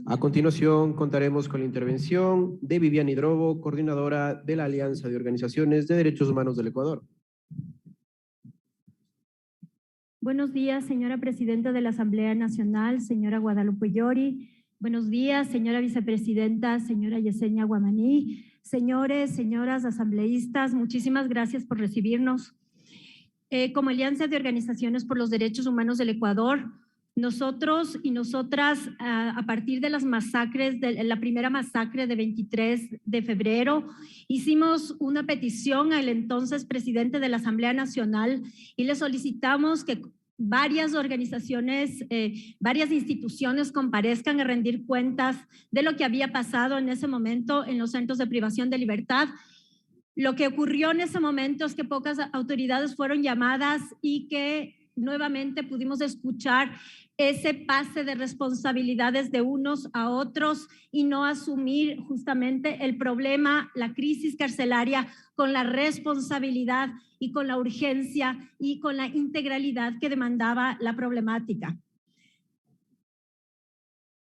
A continuación, contaremos con la intervención de Viviana Hidrobo, coordinadora de la Alianza de Organizaciones de Derechos Humanos del Ecuador. Buenos días, señora Presidenta de la Asamblea Nacional, señora Guadalupe Llori. Buenos días, señora Vicepresidenta, señora Yesenia Guamaní. Señores, señoras asambleístas, muchísimas gracias por recibirnos. Como Alianza de Organizaciones por los Derechos Humanos del Ecuador, nosotros y nosotras, a partir de las masacres, de la primera masacre de 23 de febrero, hicimos una petición al entonces presidente de la Asamblea Nacional y le solicitamos que varias organizaciones, varias instituciones comparezcan a rendir cuentas de lo que había pasado en ese momento en los centros de privación de libertad. Lo que ocurrió en ese momento es que pocas autoridades fueron llamadas y que nuevamente pudimos escuchar ese pase de responsabilidades de unos a otros y no asumir justamente el problema, la crisis carcelaria con la responsabilidad y con la urgencia y con la integralidad que demandaba la problemática.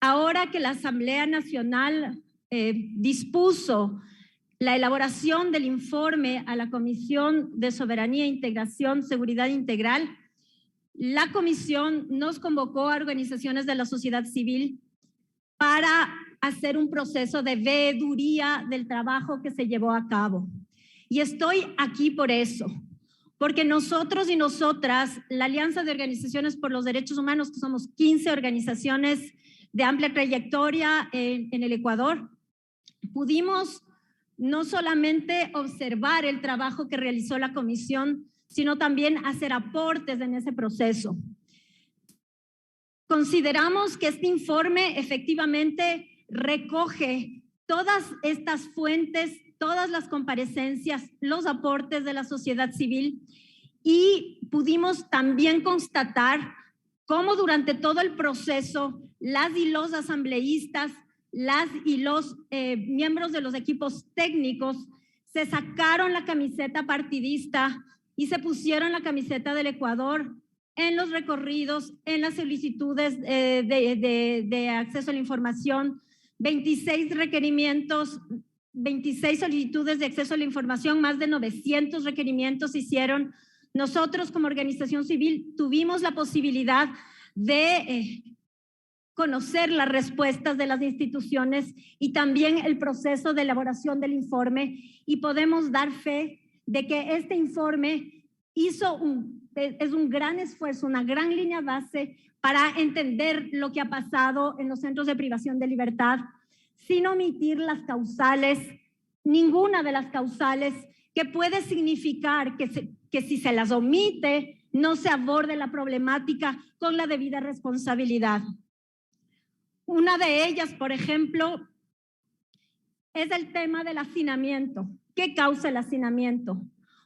Ahora que la Asamblea Nacional dispuso la elaboración del informe a la Comisión de Soberanía, Integración, Seguridad Integral, la comisión nos convocó a organizaciones de la sociedad civil para hacer un proceso de veeduría del trabajo que se llevó a cabo. Y estoy aquí por eso, porque nosotros y nosotras, la Alianza de Organizaciones por los Derechos Humanos, que somos 15 organizaciones de amplia trayectoria en el Ecuador, pudimos no solamente observar el trabajo que realizó la comisión, sino también hacer aportes en ese proceso. Consideramos que este informe efectivamente recoge todas estas fuentes, todas las comparecencias, los aportes de la sociedad civil y pudimos también constatar cómo durante todo el proceso las y los asambleístas, las y los miembros de los equipos técnicos se sacaron la camiseta partidista y se pusieron la camiseta del Ecuador en los recorridos, en las solicitudes de acceso a la información, 26 requerimientos, 26 solicitudes de acceso a la información, más de 900 requerimientos se hicieron. Nosotros como organización civil tuvimos la posibilidad de conocer las respuestas de las instituciones y también el proceso de elaboración del informe y podemos dar fe de que este informe es un gran esfuerzo, una gran línea base para entender lo que ha pasado en los centros de privación de libertad, sin omitir las causales, ninguna de las causales, que puede significar que si se las omite, no se aborde la problemática con la debida responsabilidad. Una de ellas, por ejemplo, es el tema del hacinamiento. ¿Qué causa el hacinamiento?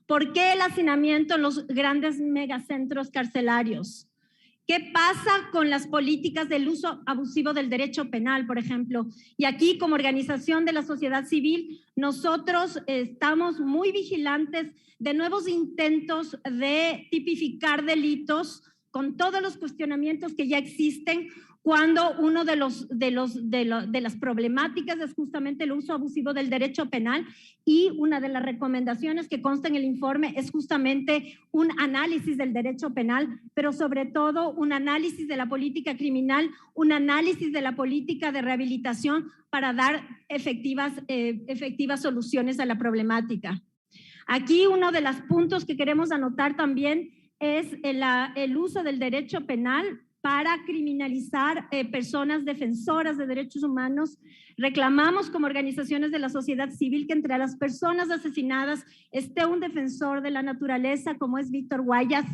¿Por qué el hacinamiento en los grandes megacentros carcelarios? ¿Qué pasa con las políticas del uso abusivo del derecho penal, por ejemplo? Y aquí, como organización de la sociedad civil, nosotros estamos muy vigilantes de nuevos intentos de tipificar delitos con todos los cuestionamientos que ya existen, cuando uno de las problemáticas es justamente el uso abusivo del derecho penal y una de las recomendaciones que consta en el informe es justamente un análisis del derecho penal, pero sobre todo un análisis de la política criminal, un análisis de la política de rehabilitación para dar efectivas soluciones a la problemática. Aquí uno de los puntos que queremos anotar también es el uso del derecho penal para criminalizar personas defensoras de derechos humanos. Reclamamos como organizaciones de la sociedad civil que entre las personas asesinadas esté un defensor de la naturaleza como es Víctor Guayas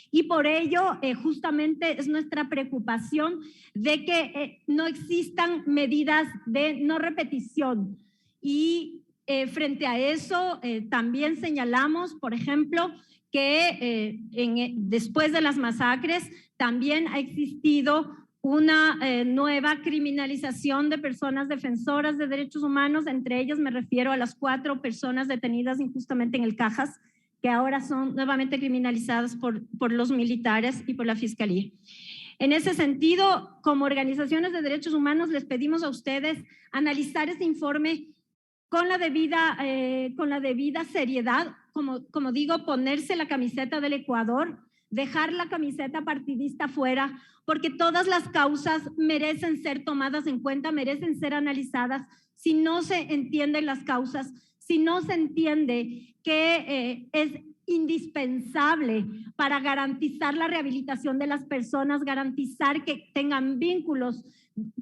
y por ello justamente es nuestra preocupación de que no existan medidas de no repetición y frente a eso también señalamos, por ejemplo, que después de las masacres también ha existido una nueva criminalización de personas defensoras de derechos humanos, entre ellas me refiero a las 4 personas detenidas injustamente en el Cajas, que ahora son nuevamente criminalizadas por los militares y por la Fiscalía. En ese sentido, como organizaciones de derechos humanos, les pedimos a ustedes analizar este informe con la debida seriedad, como digo, ponerse la camiseta del Ecuador, dejar la camiseta partidista fuera, porque todas las causas merecen ser tomadas en cuenta, merecen ser analizadas. Si no se entienden las causas, si no se entiende que es indispensable para garantizar la rehabilitación de las personas, garantizar que tengan vínculos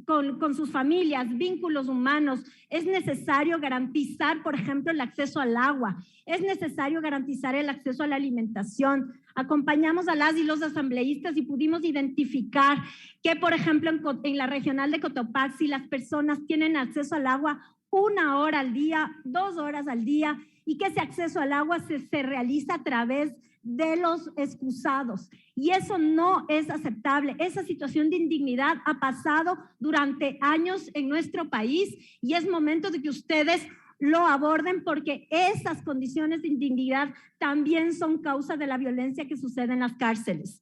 con sus familias, vínculos humanos. Es necesario garantizar, por ejemplo, el acceso al agua. Es necesario garantizar el acceso a la alimentación. Acompañamos a las y los asambleístas y pudimos identificar que, por ejemplo, en la regional de Cotopaxi, las personas tienen acceso al agua 1 hora al día, 2 horas al día, y que ese acceso al agua se realiza a través de los excusados. Y eso no es aceptable. Esa situación de indignidad ha pasado durante años en nuestro país y es momento de que ustedes lo aborden, porque esas condiciones de indignidad también son causa de la violencia que sucede en las cárceles.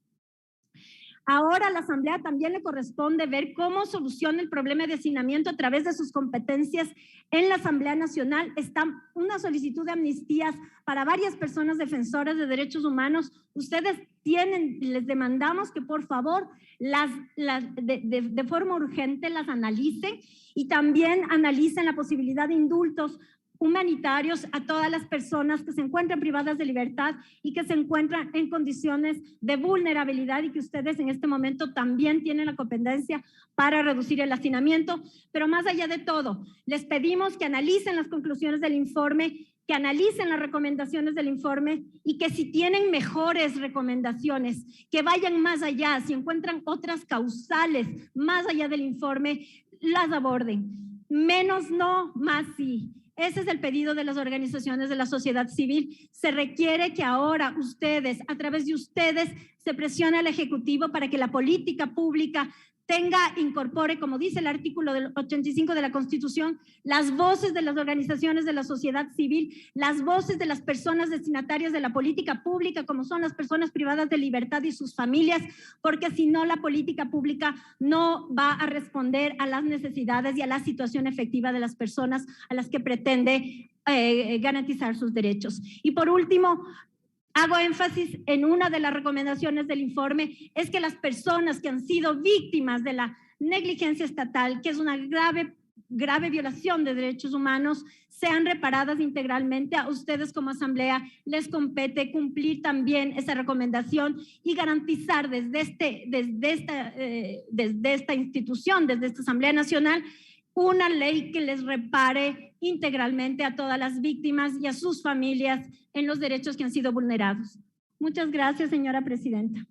Ahora a la Asamblea también le corresponde ver cómo soluciona el problema de hacinamiento a través de sus competencias en la Asamblea Nacional. Está una solicitud de amnistías para varias personas defensoras de derechos humanos. Ustedes les demandamos que por favor de forma urgente las analicen y también analicen la posibilidad de indultos humanitarios a todas las personas que se encuentran privadas de libertad y que se encuentran en condiciones de vulnerabilidad, y que ustedes en este momento también tienen la competencia para reducir el hacinamiento. Pero más allá de todo, les pedimos que analicen las conclusiones del informe, que analicen las recomendaciones del informe y que si tienen mejores recomendaciones, que vayan más allá, si encuentran otras causales más allá del informe, las aborden. Menos no, más sí. Ese es el pedido de las organizaciones de la sociedad civil. Se requiere que ahora ustedes, a través de ustedes, se presione al Ejecutivo para que la política pública incorpore, como dice el artículo 85 de la Constitución, las voces de las organizaciones de la sociedad civil, las voces de las personas destinatarias de la política pública, como son las personas privadas de libertad y sus familias, porque si no, la política pública no va a responder a las necesidades y a la situación efectiva de las personas a las que pretende garantizar sus derechos. Y por último, hago énfasis en una de las recomendaciones del informe, es que las personas que han sido víctimas de la negligencia estatal, que es una grave violación de derechos humanos, sean reparadas integralmente. A ustedes como Asamblea les compete cumplir también esa recomendación y garantizar desde esta institución, desde esta Asamblea Nacional, una ley que les repare integralmente a todas las víctimas y a sus familias en los derechos que han sido vulnerados. Muchas gracias, señora presidenta.